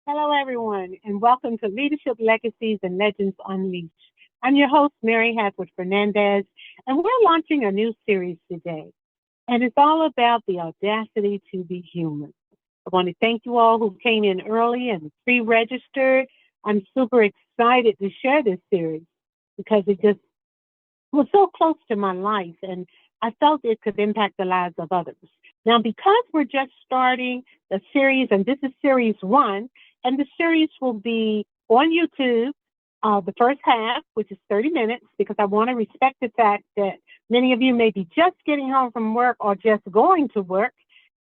Hello, everyone, and welcome to Leadership Legacies and Legends Unleashed. I'm your host, Mary Hadford Fernandez, and we're launching a new series today. And it's all about the audacity to be human. I want to thank you all who came in early and pre-registered. I'm super excited to share this series because it just was so close to my life, and I felt it could impact the lives of others. Now, because we're just starting the series, and this is series one, and the series will be on YouTube, the first half, which is 30 minutes, because I want to respect the fact that many of you may be just getting home from work or just going to work.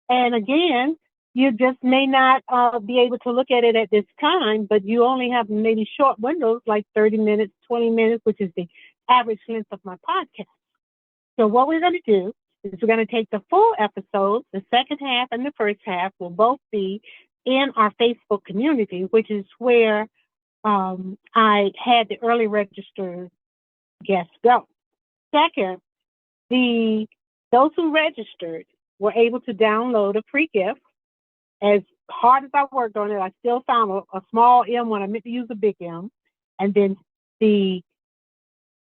And again, you just may not be able to look at it at this time, but you only have maybe short windows like 30 minutes, 20 minutes, which is the average length of my podcast. So what we're going to do is we're going to take the full episode, the second half and the first half will both be in our Facebook community, which is where I had the early registered guests go. Second, those who registered were able to download a free gift. As hard as I worked on it, I still found a small M when I meant to use a big M. And then the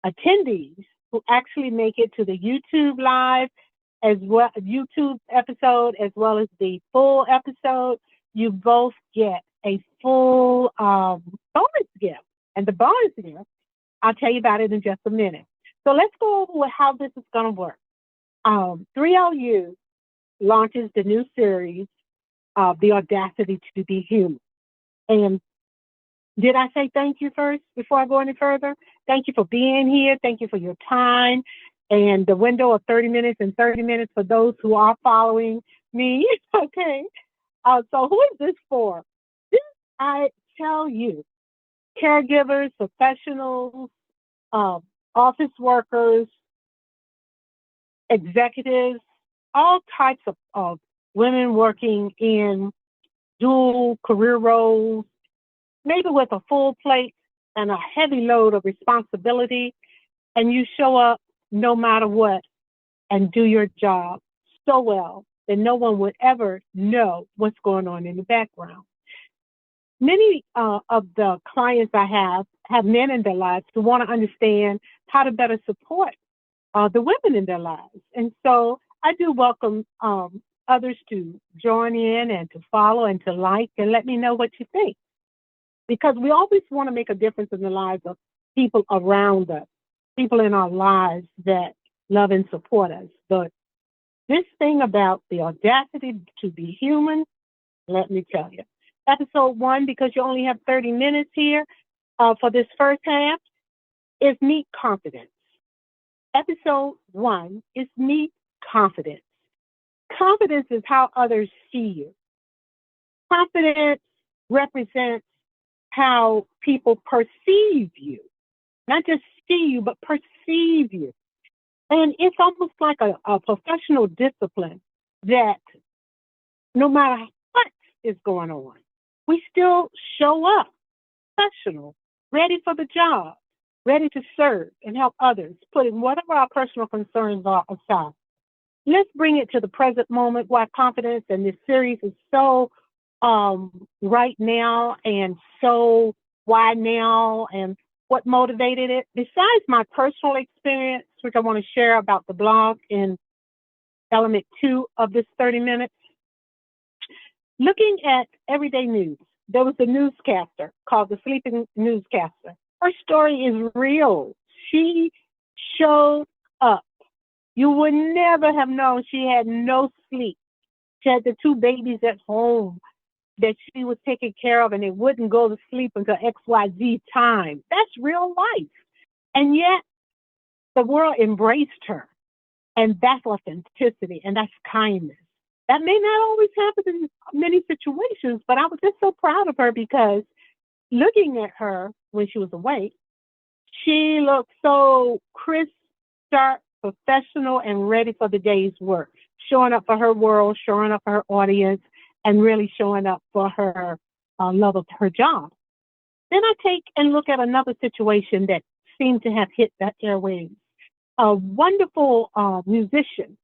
attendees who actually make it to the YouTube live as well, YouTube episode, as well as the full episode, you both get a full bonus gift. And the bonus gift, I'll tell you about it in just a minute. So let's go over how this is going to work. 3LU launches the new series, The Audacity to be Human. And did I say thank you first before I go any further? Thank you for being here. Thank you for your time and the window of 30 minutes and 30 minutes for those who are following me. Okay. So who is this for? This, I tell you, caregivers, professionals, office workers, executives, all types of women working in dual career roles, maybe with a full plate and a heavy load of responsibility, and you show up no matter what and do your job so well that no one would ever know what's going on in the background. Many of the clients I have men in their lives who want to understand how to better support the women in their lives. And so I do welcome others to join in and to follow and to like and let me know what you think. Because we always want to make a difference in the lives of people around us, people in our lives that love and support us. But this thing about the audacity to be human, let me tell you. Episode one, because you only have 30 minutes here for this first half, is Meet Confidence. Episode one is Meet Confidence. Confidence is how others see you. Confidence represents how people perceive you, not just see you, but perceive you. And it's almost like a professional discipline that no matter what is going on, we still show up professional, ready for the job, ready to serve and help others, putting whatever our personal concerns are aside. Let's bring it to the present moment why confidence and this series is so right now and so why now and what motivated it. Besides my personal experience, which I want to share about the blog in element 2 of this 30 minutes, looking at everyday news, there was a newscaster called the Sleeping Newscaster. Her story is real. She showed up. You would never have known she had no sleep. She had the 2 babies at home that she was taking care of, and they wouldn't go to sleep until XYZ time. That's real life. And yet, the world embraced her. And that's authenticity, and that's kindness. That may not always happen in many situations, but I was just so proud of her because looking at her when she was awake, she looked so crisp, sharp, professional, and ready for the day's work, showing up for her world, showing up for her audience, and really showing up for her love of her job. Then I take and look at another situation that seemed to have hit the airwaves. A wonderful musician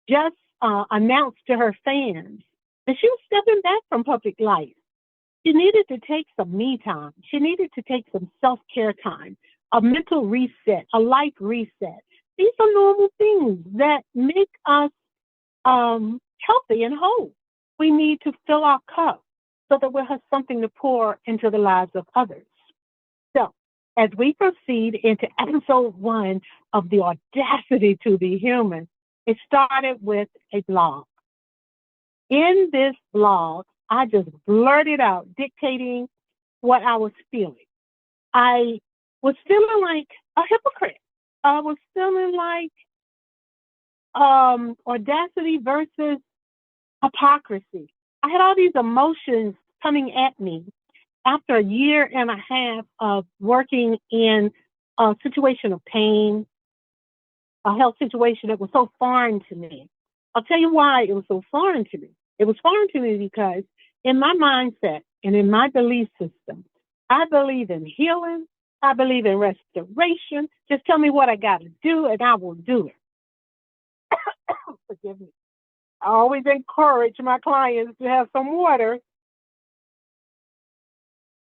just announced to her fans that she was stepping back from public life. She needed to take some me time. She needed to take some self-care time, a mental reset, a life reset. These are normal things that make us healthy and whole. We need to fill our cup so that we'll have something to pour into the lives of others. So, as we proceed into episode 1 of the Audacity to be Human, it started with a blog. In this blog, I just blurted out, dictating what I was feeling. I was feeling like a hypocrite. I was feeling like audacity versus hypocrisy. I had all these emotions coming at me after a year and a half of working in a situation of pain, a health situation that was so foreign to me. I'll tell you why it was so foreign to me. It was foreign to me because in my mindset and in my belief system, I believe in healing. I believe in restoration. Just tell me what I got to do and I will do it. Forgive me. I always encourage my clients to have some water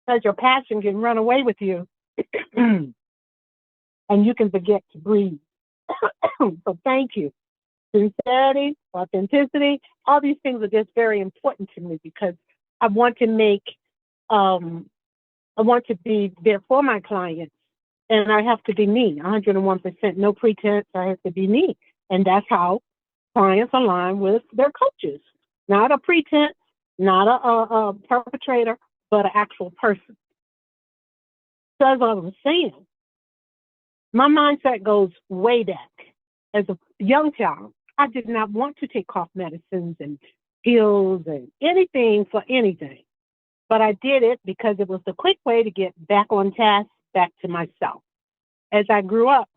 because your passion can run away with you and you can forget to breathe. So thank you. Sincerity, authenticity, all these things are just very important to me because I want to be there for my clients, and I have to be me, 101%, no pretense. I have to be me, and that's how clients align with their coaches. Not a pretense, not a perpetrator, but an actual person. So as I was saying, my mindset goes way back. As a young child, I did not want to take cough medicines and pills and anything for anything. But I did it because it was the quick way to get back on task, back to myself. As I grew up,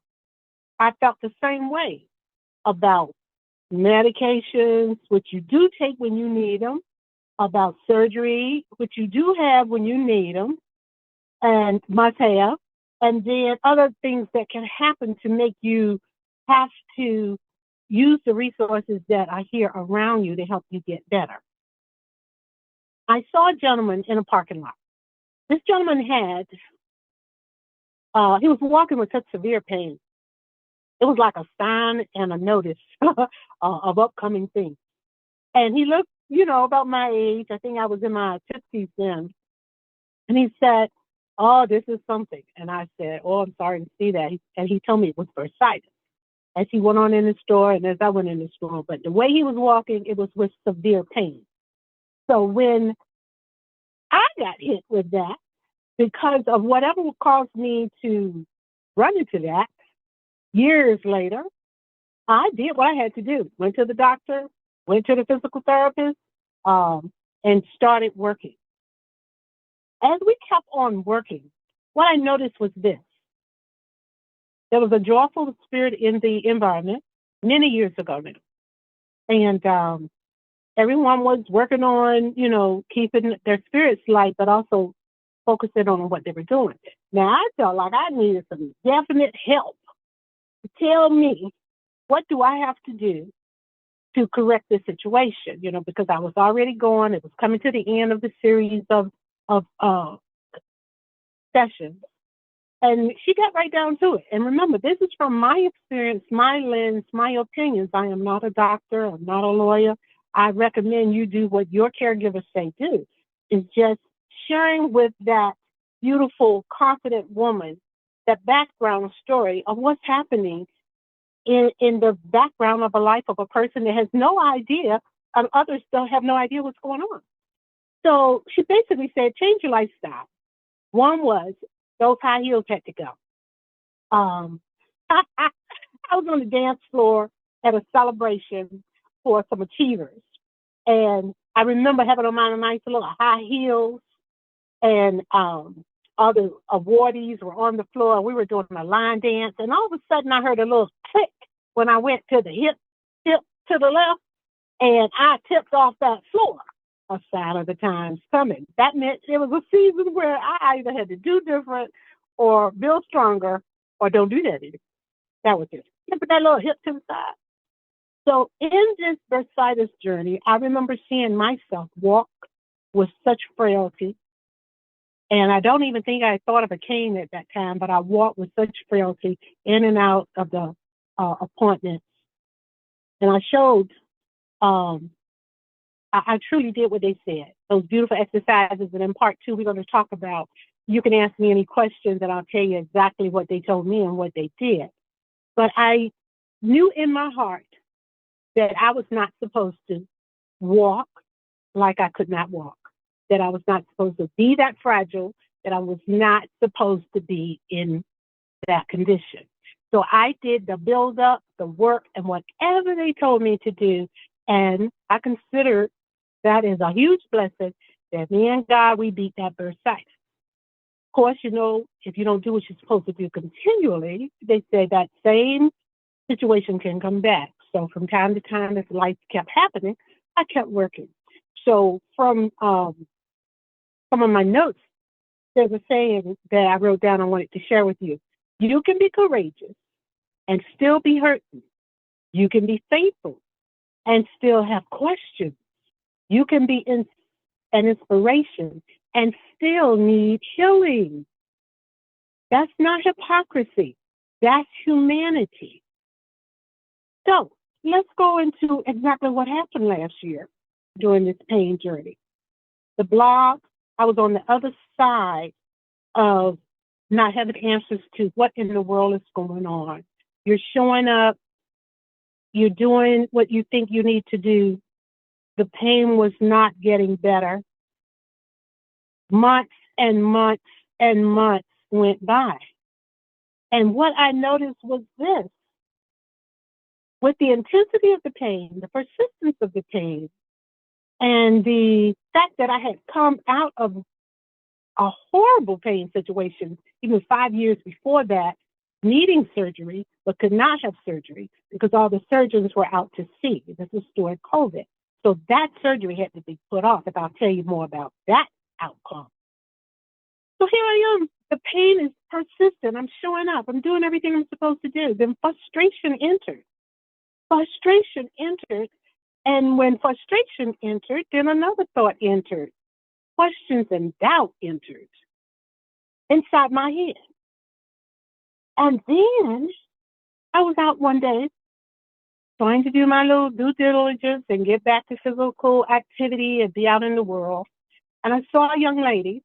I felt the same way about medications, which you do take when you need them, about surgery, which you do have when you need them and must have, and then other things that can happen to make you have to use the resources that are here around you to help you get better. I saw a gentleman in a parking lot. This gentleman he was walking with such severe pain. It was like a sign and a notice of upcoming things. And he looked, about my age. I think I was in my 50s then. And he said, "Oh, this is something." And I said, "Oh, I'm sorry to see that." And he told me it was bursitis. As he went on in the store and as I went in the store. But the way he was walking, it was with severe pain. So when I got hit with that, because of whatever caused me to run into that, years later, I did what I had to do. Went to the doctor, went to the physical therapist, and started working. As we kept on working, what I noticed was this. There was a joyful spirit in the environment many years ago now. And everyone was working on, keeping their spirits light, but also focusing on what they were doing. Now, I felt like I needed some definite help to tell me, what do I have to do to correct the situation? Because I was already going. It was coming to the end of the series of sessions. And she got right down to it. And remember, this is from my experience, my lens, my opinions. I am not a doctor. I'm not a lawyer. I recommend you do what your caregivers say do, is just sharing with that beautiful, confident woman that background story of what's happening in the background of a life of a person that has no idea, and others don't have no idea what's going on. So she basically said, change your lifestyle. One was those high heels had to go. I was on the dance floor at a celebration for some achievers. And I remember having on my nice little high heels, and all the awardees were on the floor. We were doing a line dance, and all of a sudden I heard a little click when I went to the hip to the left, and I tipped off that floor. A sign of the times coming. That meant it was a season where I either had to do different or build stronger or don't do that anymore. That was it. Put that little hip to the side. So in this bursitis journey, I remember seeing myself walk with such frailty. And I don't even think I thought of a cane at that time, but I walked with such frailty in and out of the appointments. And I showed, um, I truly did what they said, those beautiful exercises. And in part two, we're going to talk about, you can ask me any questions and I'll tell you exactly what they told me and what they did. But I knew in my heart that I was not supposed to walk like I could not walk, that I was not supposed to be that fragile, that I was not supposed to be in that condition. So I did the build up, the work, and whatever they told me to do. And I consider that is a huge blessing that me and God, we beat that birth cycle. Of course, you know, if you don't do what you're supposed to do continually, they say that same situation can come back. So from time to time, if life kept happening, I kept working. So from some of my notes, there's a saying that I wrote down I wanted to share with you. You can be courageous and still be hurting. You can be faithful and still have questions. You can be an inspiration and still need healing. That's not hypocrisy. That's humanity. So let's go into exactly what happened last year during this pain journey. The blog, I was on the other side of not having answers to what in the world is going on. You're showing up, you're doing what you think you need to do. The pain was not getting better. Months and months and months went by. And what I noticed was this. With the intensity of the pain, the persistence of the pain, and the fact that I had come out of a horrible pain situation, even 5 years before that, needing surgery, but could not have surgery because all the surgeons were out to sea. This was during COVID. So that surgery had to be put off, and I'll tell you more about that outcome. So here I am. The pain is persistent. I'm showing up. I'm doing everything I'm supposed to do. Then frustration entered. Frustration entered. And when frustration entered, then another thought entered. Questions and doubt entered inside my head. And then I was out one day trying to do my little due diligence and get back to physical activity and be out in the world. And I saw a young lady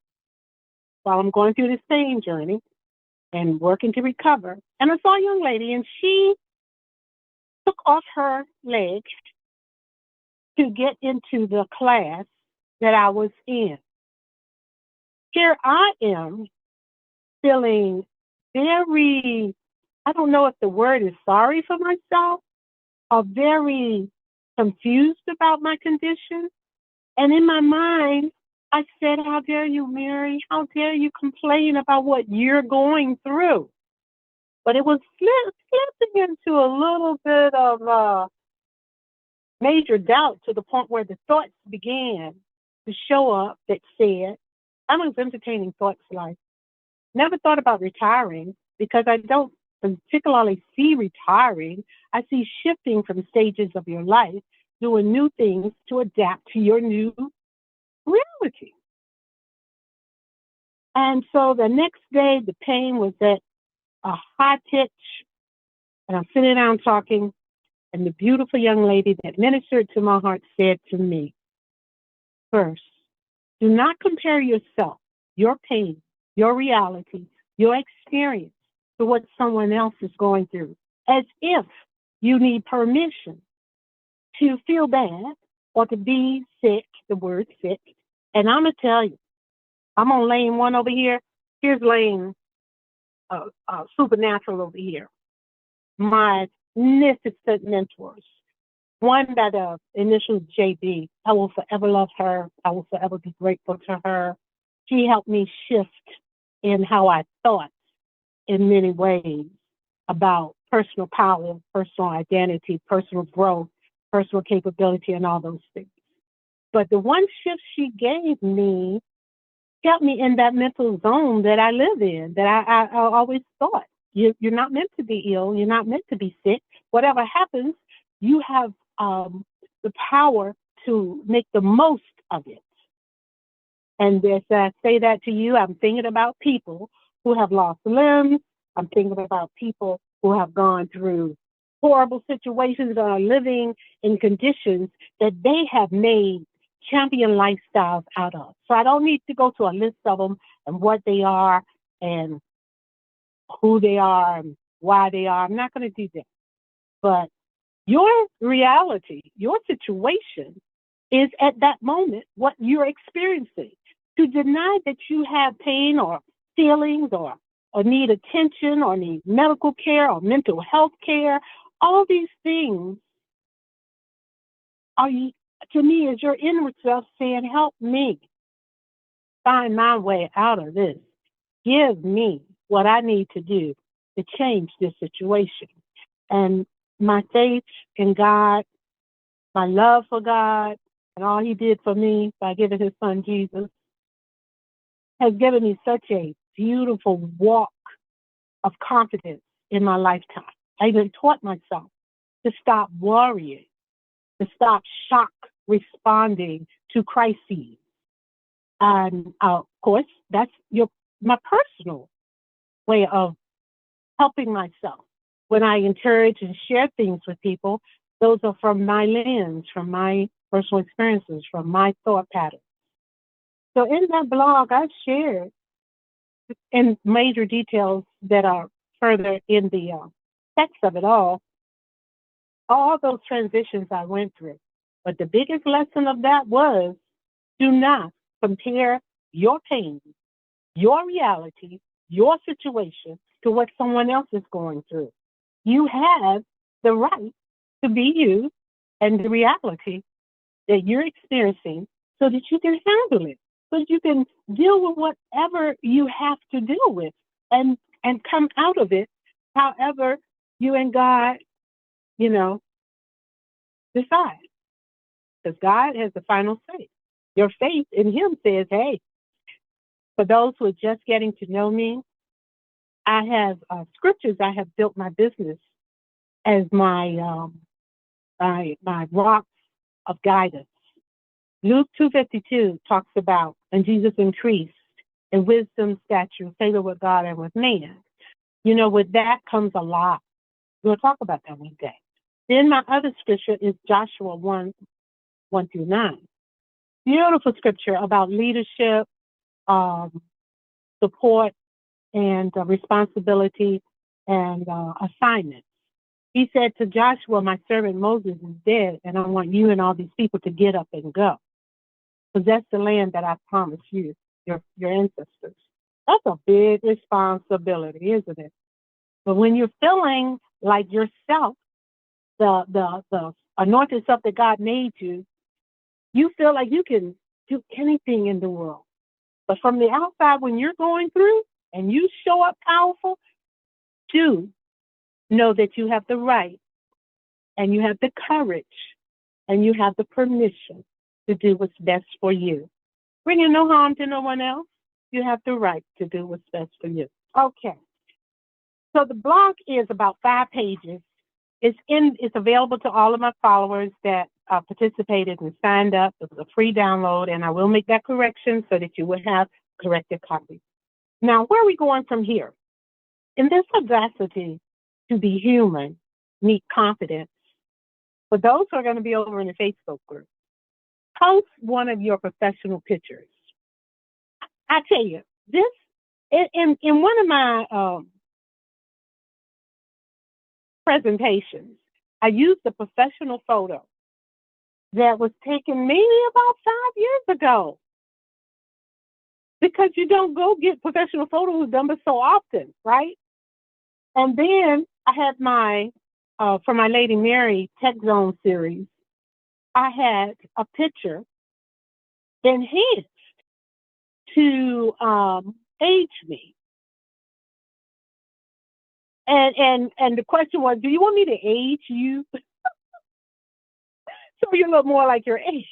while I'm going through this pain journey and working to recover. And I saw a young lady, and she took off her leg to get into the class that I was in. Here I am feeling very, I don't know if the word is sorry for myself, or very confused about my condition. And in my mind, I said, how dare you, Mary? How dare you complain about what you're going through? But it was slipping into a little bit of major doubt to the point where the thoughts began to show up that said, I was entertaining thoughts like, never thought about retiring because I don't particularly see retiring. I see shifting from stages of your life, doing new things to adapt to your new reality. And so the next day, the pain was at a high pitch, and I'm sitting down talking, and the beautiful young lady that ministered to my heart said to me, first, do not compare yourself, your pain, your reality, your experience to what someone else is going through, as if you need permission to feel bad or to be sick, the word sick. And I'm going to tell you, I'm on lane one over here. Here's lane supernatural over here. My magnificent mentors. One by the initial JB. I will forever love her. I will forever be grateful to her. She helped me shift in how I thought in many ways about personal power, personal identity, personal growth, personal capability, and all those things. But the one shift she gave me kept me in that mental zone that I live in, that I always thought. You're not meant to be ill. You're not meant to be sick. Whatever happens, you have the power to make the most of it. And as I say that to you, I'm thinking about people who have lost limbs. I'm thinking about people who have gone through horrible situations and are living in conditions that they have made champion lifestyles out of. So I don't need to go to a list of them and what they are and who they are and why they are. I'm not going to do that. But your reality, your situation is at that moment what you're experiencing. To deny that you have pain or feelings or need attention or need medical care or mental health care, all these things are, to me, is your inward self saying, help me find my way out of this. Give me what I need to do to change this situation. And my faith in God, my love for God, and all he did for me by giving his son Jesus has given me such a beautiful walk of confidence in my lifetime. I even taught myself to stop worrying, to stop shock responding to crises. And of course, that's my personal way of helping myself. When I encourage and share things with people, those are from my lens, from my personal experiences, from my thought patterns. So in that blog, I've shared in major details that are further in the text of it all those transitions I went through. But the biggest lesson of that was, do not compare your pain, your reality, your situation to what someone else is going through. You have the right to be you and the reality that you're experiencing so that you can handle it, so that you can deal with whatever you have to deal with and come out of it however you and God, decide. Because God has the final say. Your faith in him says, hey, for those who are just getting to know me, I have scriptures. I have built my business as my rock of guidance. Luke 2:52 talks about, and Jesus increased in wisdom, stature, favor with God and with man. With that comes a lot. We'll talk about that one day. Then my other scripture is Joshua 1:1-9. Beautiful scripture about leadership, support, and responsibility and assignment. He said to Joshua, my servant Moses is dead, and I want you and all these people to get up and go. Possess the land that I promised you, your ancestors. That's a big responsibility, isn't it? But when you're feeling like yourself, the anointed self that God made you, you feel like you can do anything in the world. But from the outside, when you're going through and you show up powerful, do know that you have the right and you have the courage and you have the permission to do what's best for you. Bringing no harm to no one else, you have the right to do what's best for you. Okay. So the blog is about 5 pages. It's available to all of my followers that participated and signed up. It was a free download, and I will make that correction so that you will have corrected copies. Now, where are we going from here? In this audacity to be human, need confidence. For those who are going to be over in the Facebook group, post one of your professional pictures. I tell you, this in one of my presentations, I used a professional photo that was taken maybe about 5 years ago, because you don't go get professional photos done but so often, right? And then I had for my Lady Mary Tech Zone series, I had a picture enhanced to age me. And the question was, do you want me to age you? So you look more like your age.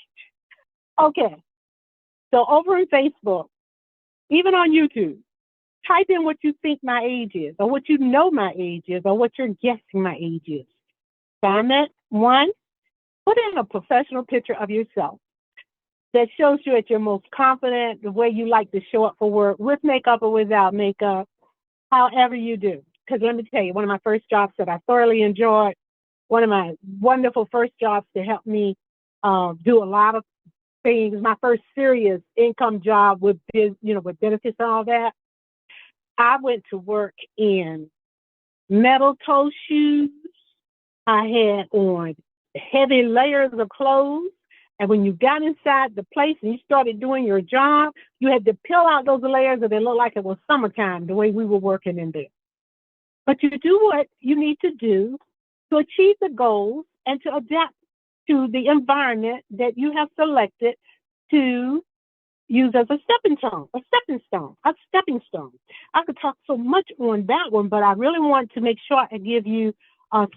Okay. So over on Facebook, even on YouTube, type in what you think my age is, or what you know my age is, or what you're guessing my age is. Comment 1, put in a professional picture of yourself. that shows you at your most confident, the way you like to show up for work, with makeup or without makeup, however you do. Because let me tell you, one of my first jobs that I thoroughly enjoyed, one of my wonderful first jobs to help me do a lot of things, my first serious income job with, with benefits and all that, I went to work in metal toe shoes. I had on heavy layers of clothes. And when you got inside the place and you started doing your job, you had to peel out those layers and they looked like it was summertime, the way we were working in there. But you do what you need to do to achieve the goals and to adapt to the environment that you have selected to use as a stepping stone. I could talk so much on that one, but I really want to make sure I give you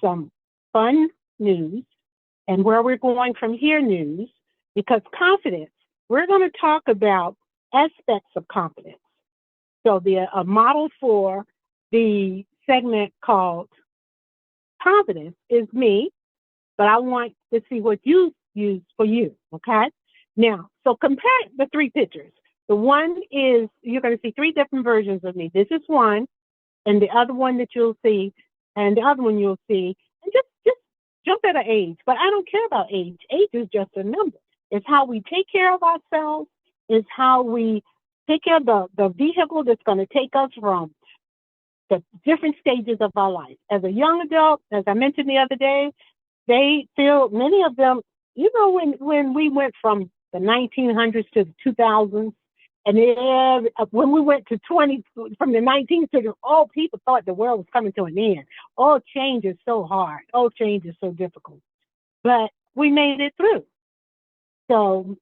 some fun news and where we're going from here news, because confidence, we're going to talk about aspects of confidence. So the model for the segment called confidence is me, but I want to see what you use for you, okay? Now, so compare the three pictures. The one is, you're going to see three different versions of me. This is one, and the other one that you'll see, and the other one you'll see, and just jump at an age. But I don't care about age. Age is just a number. It's how we take care of ourselves. It's how we take care of the vehicle that's going to take us from the different stages of our life. As a young adult, as I mentioned the other day, they feel, many of them, when we went from the 1900s to the 2000s, and when we went to from the 19th to the, all people thought the world was coming to an end. All change is so hard. All change is so difficult. But we made it through. So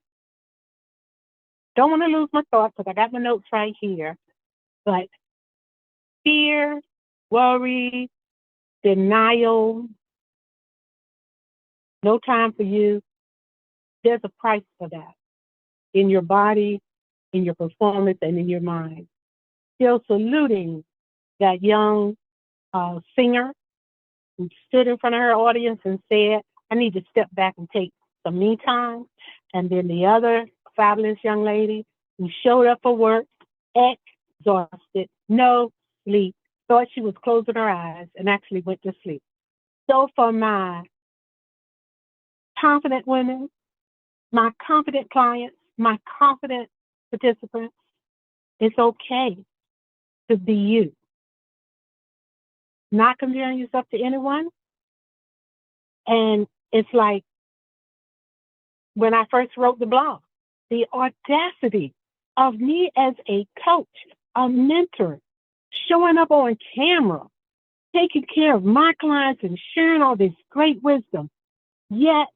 don't want to lose my thoughts because I got my notes right here. But fear, worry, denial, no time for you. There's a price for that in your body, in your performance, and in your mind. Still saluting that young singer who stood in front of her audience and said, I need to step back and take some me time. And then the other fabulous young lady who showed up for work, exhausted, no sleep, thought she was closing her eyes and actually went to sleep. So for my confident women, my confident clients, my confident participants, it's okay to be you. Not comparing yourself to anyone. And it's like when I first wrote the blog, the audacity of me as a coach, a mentor, showing up on camera, taking care of my clients and sharing all this great wisdom. Yet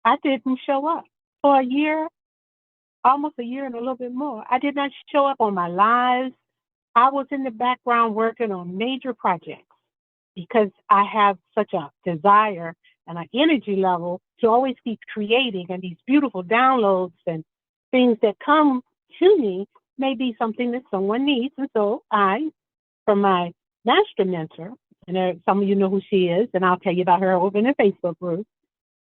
I didn't show up for a year, almost a year and a little bit more. I did not show up on my lives. I was in the background working on major projects because I have such a desire and an energy level to always be creating, and these beautiful downloads and things that come to me may be something that someone needs. And so I, from my master mentor, and some of you know who she is, and I'll tell you about her over in the Facebook group.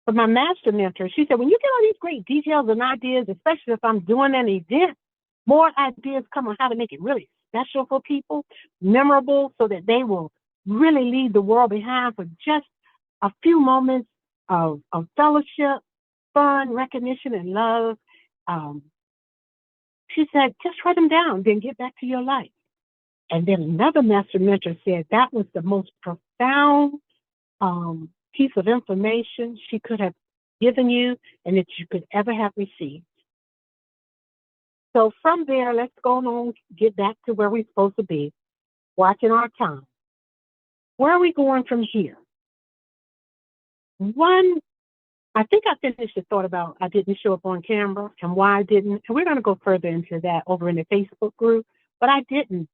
But my master mentor, she said, when you get all these great details and ideas, especially if I'm doing an event, more ideas come on how to make it really special for people, memorable, so that they will really leave the world behind for just a few moments of fellowship, fun, recognition, and love. She said, just write them down, then get back to your life. And then another master mentor said that was the most profound piece of information she could have given you and that you could ever have received. So from there, let's go on, get back to where we're supposed to be, watching our time. Where are we going from here? One, I think I finished the thought about I didn't show up on camera and why I didn't. And we're going to go further into that over in the Facebook group, but I didn't.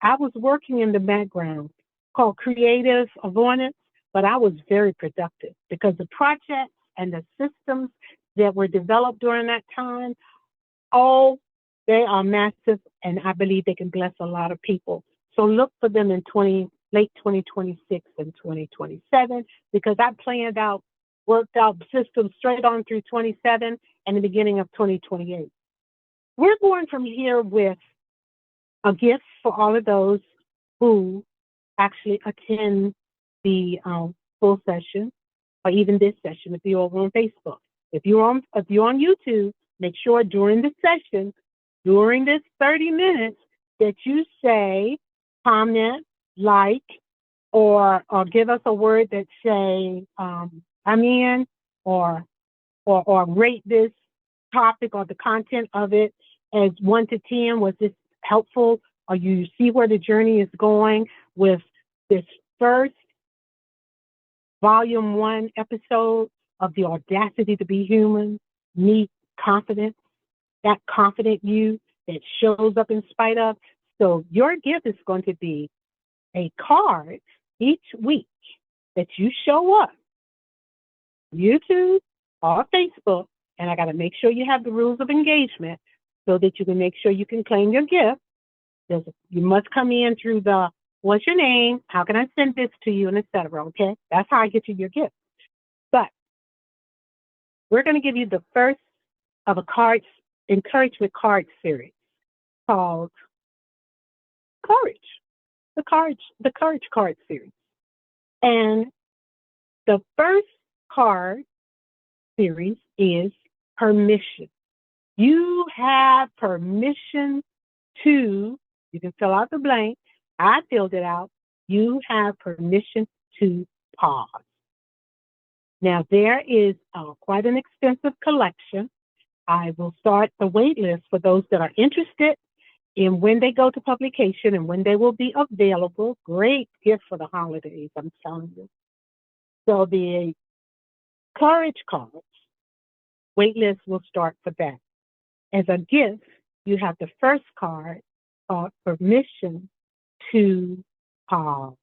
I was working in the background called creative avoidance, but I was very productive because the projects and the systems that were developed during that time, they are massive, and I believe they can bless a lot of people. So look for them in late 2026 and 2027, because I worked out systems straight on through 27, and the beginning of 2028. We're going from here with a gift for all of those who actually attend the full session, or even this session if you're over on Facebook. If you're on YouTube, make sure during the session, during this 30 minutes, that you say, comment, like, or give us a word that say, I'm in, or rate this topic or the content of it as 1 to 10. Was this helpful? Or you see where the journey is going with this first volume 1 episode of The Audacity to Be Human, Meet Confidence, that confident you that shows up in spite of. So your gift is going to be a card each week that you show up, YouTube or Facebook, and I got to make sure you have the rules of engagement so that you can make sure you can claim your gift. You must come in through the, what's your name? How can I send this to you? And et cetera, okay? That's how I get you your gift. But we're going to give you the first of a encouragement card series called Courage, the Courage Card series. And the first card series is permission. You have permission to, you can fill out the blank. I filled it out. You have permission to pause. Now, there is quite an extensive collection. I will start the wait list for those that are interested in when they go to publication and when they will be available. Great gift for the holidays, I'm telling you. So the Courage cards, wait list will start for that. As a gift, you have the first card called Permission to Pause.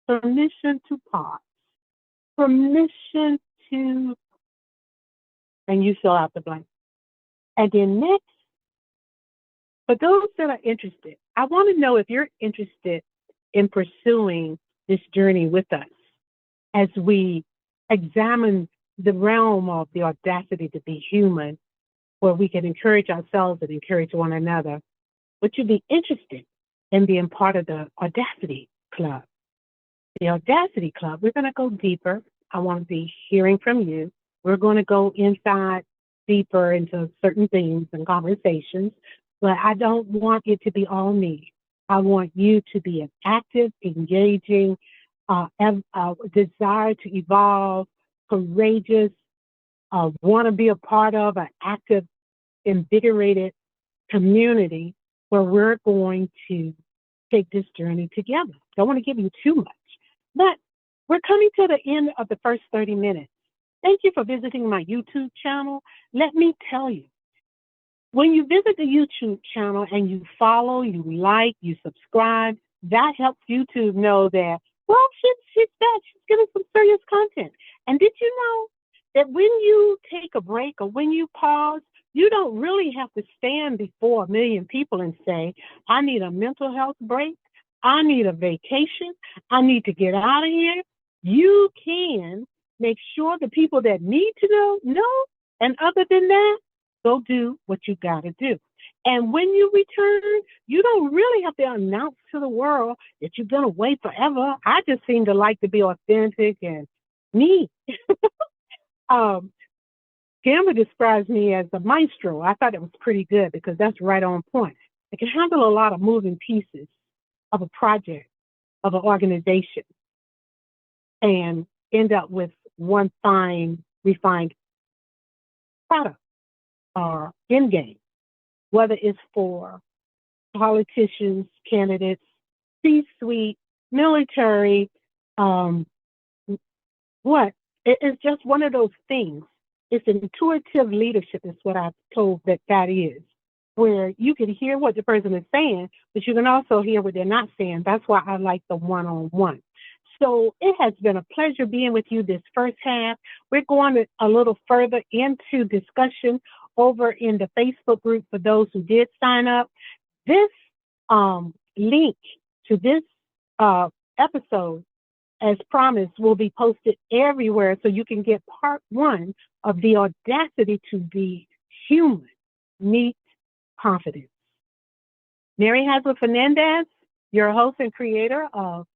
Permission to pause. Permission to, and you fill out the blank. And then next, for those that are interested, I want to know if you're interested in pursuing this journey with us as we examine the realm of the audacity to be human, where we can encourage ourselves and encourage one another. Would you be interested in being part of the Audacity Club? The Audacity Club, we're going to go deeper. I want to be hearing from you. We're going to go inside deeper into certain things and conversations, but I don't want it to be all me. I want you to be an active, engaging, desire to evolve, courageous, want to be a part of an active, invigorated community where we're going to take this journey together. Don't want to give you too much, but we're coming to the end of the first 30 minutes. Thank you for visiting my YouTube channel. Let me tell you, when you visit the YouTube channel and you follow, you like, you subscribe, that helps YouTube know that, well, she's back. She's giving some serious content. And did you know that when you take a break or when you pause, you don't really have to stand before a million people and say, I need a mental health break. I need a vacation. I need to get out of here. You can make sure the people that need to know. And other than that, go do what you got to do. And when you return, you don't really have to announce to the world that you're going to wait forever. I just seem to like to be authentic and me. Gamma describes me as a maestro. I thought it was pretty good because that's right on point. I can handle a lot of moving pieces of a project, of an organization, and end up with one fine, refined product or end game, whether it's for politicians, candidates, C-suite, military, it's just one of those things. It's intuitive leadership is what I've told that is, where you can hear what the person is saying, but you can also hear what they're not saying. That's why I like the one-on-one. So it has been a pleasure being with you this first half. We're going a little further into discussion over in the Facebook group for those who did sign up. This link to this episode, as promised, will be posted everywhere so you can get part 1 of the Audacity to Be human. Meet confidence. Mary Haslet Fernandez, your host and creator of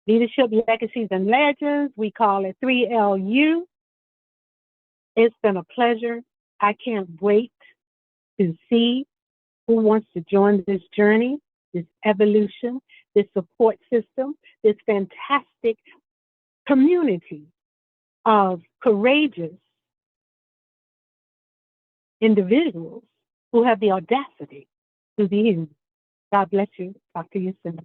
Leadership Legacies and Legends. We call it 3LU. It's been a pleasure. I can't wait to see who wants to join this journey, this evolution, this support system, this fantastic community of courageous individuals who have the audacity to be human. God bless you. Talk to you soon.